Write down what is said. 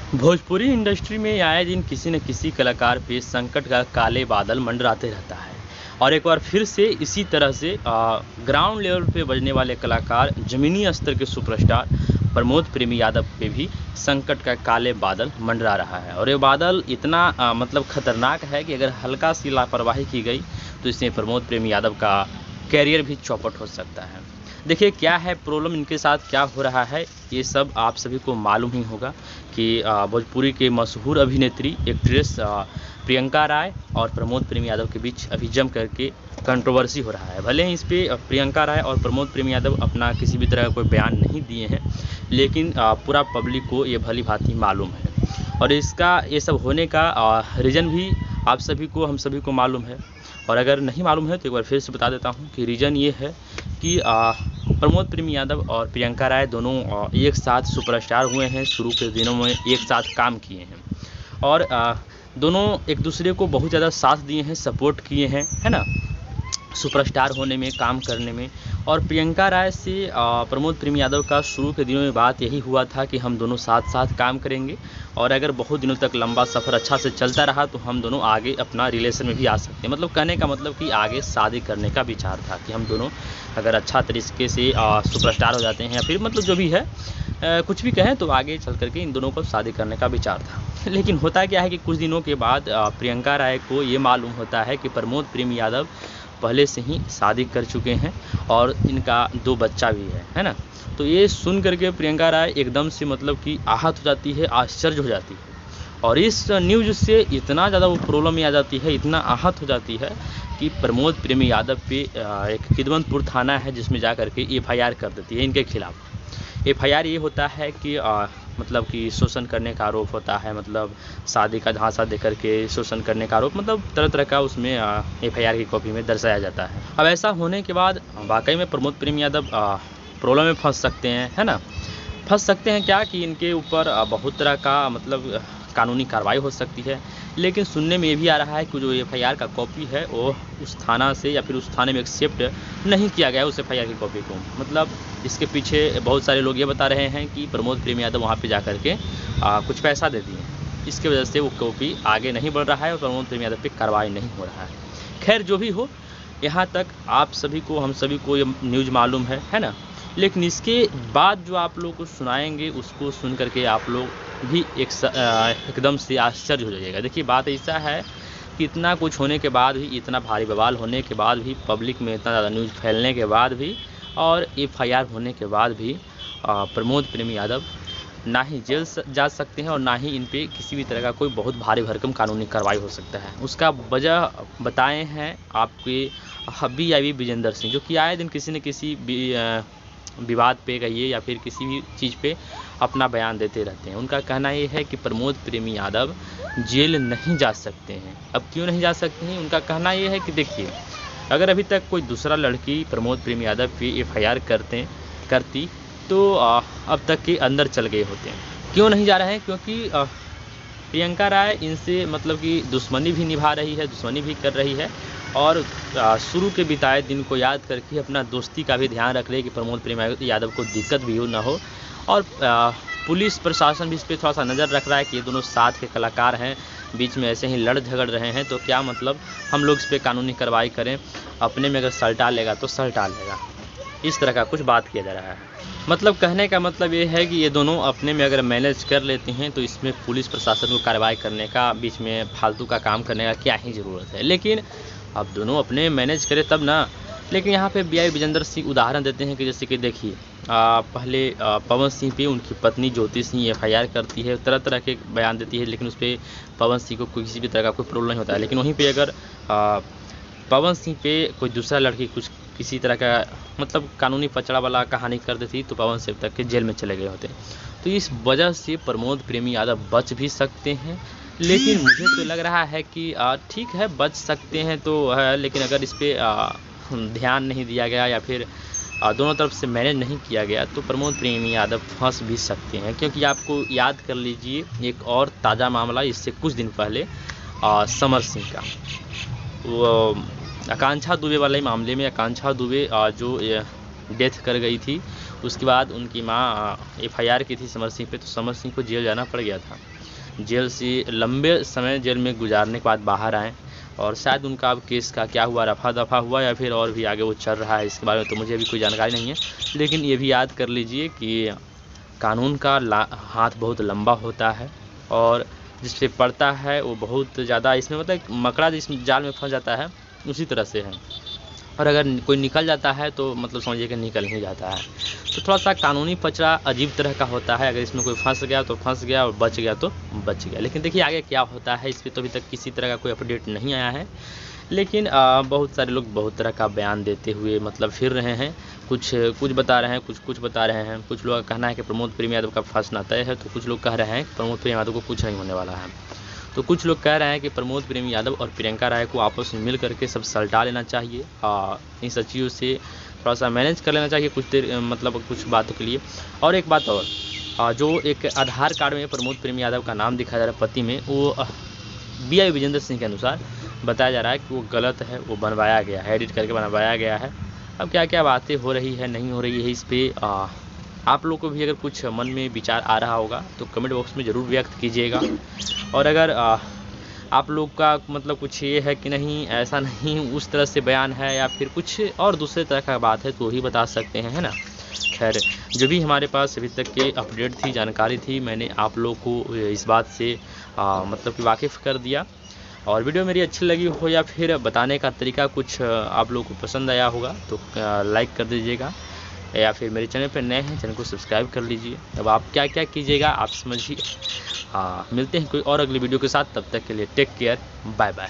Bhojpuri industry में आए दिन किसी न किसी कलाकार पे संकट का काले बादल मंडराते रहता है। और एक बार फिर से इसी तरह से ग्राउंड लेवल पे बजने वाले कलाकार, जमीनी स्तर के सुपरस्टार प्रमोद प्रेमी यादव पे भी संकट का काले बादल मंडरा रहा है। और ये बादल इतना मतलब खतरनाक है कि अगर हल्का सी लापरवाही की गई तो इसमें प्रमोद प्रेमी यादव का कैरियर भी चौपट हो सकता है। देखिए क्या है प्रॉब्लम, इनके साथ क्या हो रहा है, ये सब आप सभी को मालूम ही होगा कि भोजपुरी के मशहूर अभिनेत्री एक्ट्रेस प्रियंका राय और प्रमोद प्रेमी यादव के बीच अभी जम करके कंट्रोवर्सी हो रहा है। भले ही इस पे प्रियंका राय और प्रमोद प्रेमी यादव अपना किसी भी तरह का कोई बयान नहीं दिए हैं, लेकिन पूरा पब्लिक को ये भली भांति मालूम है। और इसका ये सब होने का रीज़न भी आप सभी को, हम सभी को मालूम है। और अगर नहीं मालूम है तो एक बार फिर से बता देता हूँ कि रीज़न ये है कि प्रमोद प्रेमी यादव और प्रियंका राय दोनों एक साथ सुपरस्टार हुए हैं, शुरू के दिनों में एक साथ काम किए हैं और दोनों एक दूसरे को बहुत ज़्यादा साथ दिए हैं, सपोर्ट किए हैं, है ना, सुपरस्टार होने में, काम करने में। और प्रियंका राय से प्रमोद प्रेमी यादव का शुरू के दिनों में बात यही हुआ था कि हम दोनों साथ साथ काम करेंगे और अगर बहुत दिनों तक लंबा सफ़र अच्छा से चलता रहा तो हम दोनों आगे अपना रिलेशन में भी आ सकते हैं। मतलब कहने का मतलब कि आगे शादी करने का विचार था कि हम दोनों अगर अच्छा तरीके से सुपरस्टार हो जाते हैं या फिर मतलब जो भी है कुछ भी कहें तो आगे चल करके इन दोनों को शादी करने का विचार था। लेकिन होता क्या है कि कुछ दिनों के बाद प्रियंका राय को ये मालूम होता है कि प्रमोद प्रेमी यादव पहले से ही शादी कर चुके हैं और इनका 2 बच्चा भी है ना। तो ये सुन करके प्रियंका राय एकदम से मतलब कि आहत हो जाती है, आश्चर्य हो जाती है और इस न्यूज़ से इतना ज़्यादा वो प्रॉब्लम में आ जाती है, इतना आहत हो जाती है कि प्रमोद प्रेमी यादव पे एक खिदमतपुर थाना है जिसमें जा कर के एफआईआर कर देती है इनके खिलाफ़। एफआईआर ये होता है कि मतलब कि शोषण करने का आरोप होता है, मतलब शादी का झांसा देकर के शोषण करने का आरोप, मतलब तरह तरह का उसमें एफआईआर की कॉपी में दर्शाया जाता है। अब ऐसा होने के बाद वाकई में प्रमोद प्रेमी यादव प्रॉब्लम में फंस सकते हैं, है ना। फंस सकते हैं क्या कि इनके ऊपर बहुत तरह का मतलब कानूनी कार्रवाई हो सकती है। लेकिन सुनने में ये भी आ रहा है कि जो एफआईआर का कॉपी है वो उस थाना से या फिर उस थाने में एक्सेप्ट नहीं किया गया उस एफआईआर की कॉपी को। मतलब इसके पीछे बहुत सारे लोग ये बता रहे हैं कि प्रमोद प्रेमी यादव वहाँ पे जा कर के कुछ पैसा दे दिए, इसकी वजह से वो कॉपी आगे नहीं बढ़ रहा है और प्रमोद प्रेमी यादव पे कार्रवाई नहीं हो रहा है। खैर जो भी हो, यहाँ तक आप सभी को, हम सभी को ये न्यूज़ मालूम है ना। लेकिन इसके बाद जो आप लोग को सुनाएंगे उसको सुन करके आप लोग भी एकदम से आश्चर्य हो जाइएगा। देखिए बात ऐसा है कि इतना कुछ होने के बाद भी, इतना भारी बवाल होने के बाद भी, पब्लिक में इतना ज़्यादा न्यूज़ फैलने के बाद भी और एफआईआर होने के बाद भी प्रमोद प्रेमी यादव ना ही जेल जा सकते हैं और ना ही इन पे किसी भी तरह का कोई बहुत भारी भरकम कानूनी कार्रवाई हो सकता है। उसका वजह बताए हैं आपके हब्बी याबी विजेंद्र सिंह, जो कि आए दिन किसी न किसी विवाद पे कहिए या फिर किसी भी चीज़ पे अपना बयान देते रहते हैं। उनका कहना ये है कि प्रमोद प्रेमी यादव जेल नहीं जा सकते हैं। अब क्यों नहीं जा सकते हैं? उनका कहना ये है कि देखिए, अगर अभी तक कोई दूसरा लड़की प्रमोद प्रेमी यादव पे एफआईआर करती तो अब तक के अंदर चल गए होते हैं। क्यों नहीं जा रहे हैं? क्योंकि प्रियंका राय इनसे मतलब कि दुश्मनी भी निभा रही है, दुश्मनी भी कर रही है और शुरू के बिताए दिन को याद करके अपना दोस्ती का भी ध्यान रख रही है कि प्रमोद प्रेमी यादव को दिक्कत भी ना हो। और पुलिस प्रशासन भी इस पर थोड़ा सा नज़र रख रहा है कि ये दोनों साथ के कलाकार हैं, बीच में ऐसे ही लड़ झगड़ रहे हैं तो क्या मतलब हम लोग इस पर कानूनी कार्रवाई करें, अपने में अगर सलटा लेगा तो सलटा लेगा, इस तरह का कुछ बात किया जा रहा है। मतलब कहने का मतलब ये है कि ये दोनों अपने में अगर मैनेज कर लेते हैं तो इसमें पुलिस प्रशासन को कार्रवाई करने का, बीच में फालतू का काम करने का क्या ही ज़रूरत है। लेकिन अब दोनों अपने मैनेज करें तब ना। लेकिन यहाँ पे बीआई विजेंद्र सिंह उदाहरण देते हैं कि जैसे कि देखिए पहले पवन सिंह पे उनकी पत्नी ज्योति सिंह एफआईआर करती है, तरह तरह के बयान देती है, लेकिन उस पर पवन सिंह को किसी भी तरह का कोई प्रॉब्लम नहीं होता है। लेकिन वहीं पे अगर पवन सिंह पे कोई दूसरा लड़की कुछ किसी तरह का मतलब कानूनी पचड़ा वाला कहानी कर देती तो पवन सिंह तक के जेल में चले गए होते। तो इस वजह से प्रमोद प्रेमी यादव बच भी सकते हैं। लेकिन मुझे तो लग रहा है कि ठीक है, बच सकते हैं तो है, लेकिन अगर इस पर ध्यान नहीं दिया गया या फिर दोनों तरफ से मैनेज नहीं किया गया तो प्रमोद प्रेमी यादव फंस भी सकते हैं। क्योंकि आपको याद कर लीजिए एक और ताज़ा मामला इससे कुछ दिन पहले समर सिंह का, वो आकांक्षा दुबे वाले मामले में आकांक्षा दुबे जो डेथ कर गई थी, उसके बाद उनकी माँ एफआईआर की थी समर सिंह पे, तो समर सिंह को जेल जाना पड़ गया था। जेल से लंबे समय जेल में गुजारने के बाद बाहर आए और शायद उनका अब केस का क्या हुआ, रफा दफा हुआ या फिर और भी आगे वो चल रहा है, इसके बारे में तो मुझे अभी कोई जानकारी नहीं है। लेकिन ये भी याद कर लीजिए कि कानून का हाथ बहुत लंबा होता है और जिस पे पड़ता है वो बहुत ज़्यादा, इसमें मतलब मकड़ा जिस जाल में फंस जाता है उसी तरह से है, और अगर कोई निकल जाता है तो मतलब समझिए कि निकल ही जाता है। तो थोड़ा सा कानूनी पचड़ा अजीब तरह का होता है, अगर इसमें कोई फंस गया तो फंस गया और बच गया तो बच गया। लेकिन देखिए आगे क्या होता है इस पर तो अभी तक किसी तरह का कोई अपडेट नहीं आया है। लेकिन बहुत सारे लोग बहुत तरह का बयान देते हुए मतलब फिर रहे हैं, कुछ बता रहे हैं, कुछ बता रहे हैं। कुछ लोगों का कहना है कि प्रमोद प्रेम यादव का फंसना तय है, तो कुछ लोग कह रहे हैं कि प्रमोद प्रेम यादव को कुछ नहीं होने वाला है। तो कुछ लोग कह रहे हैं कि प्रमोद प्रेम यादव और प्रियंका राय को आपस में मिल करके सब सलटा लेना चाहिए, इन सब चीज़ों से थोड़ा सा मैनेज कर लेना चाहिए कुछ देर, मतलब कुछ बातों के लिए। और एक बात और, जो एक आधार कार्ड में प्रमोद प्रेम यादव का नाम दिखाया जा रहा है पति में, वो BI विजेंद्र सिंह के अनुसार बताया जा रहा है कि वो गलत है, वो बनवाया गया है, एडिट करके बनवाया गया है। अब क्या क्या बातें हो रही है नहीं हो रही है इस पर आप लोग को भी अगर कुछ मन में विचार आ रहा होगा तो कमेंट बॉक्स में ज़रूर व्यक्त कीजिएगा। और अगर आप लोग का मतलब कुछ ये है कि नहीं ऐसा नहीं उस तरह से बयान है या फिर कुछ और दूसरे तरह का बात है तो वही बता सकते हैं, है ना। खैर जो भी हमारे पास अभी तक के अपडेट थी, जानकारी थी, मैंने आप लोग को इस बात से मतलब कि वाकिफ़ कर दिया। और वीडियो मेरी अच्छी लगी हो या फिर बताने का तरीका कुछ आप लोगों को पसंद आया होगा तो लाइक कर दीजिएगा, या फिर मेरे चैनल पर नए हैं चैनल को सब्सक्राइब कर लीजिए। अब आप क्या क्या कीजिएगा आप समझिए। मिलते हैं कोई और अगली वीडियो के साथ, तब तक के लिए टेक केयर, बाय बाय।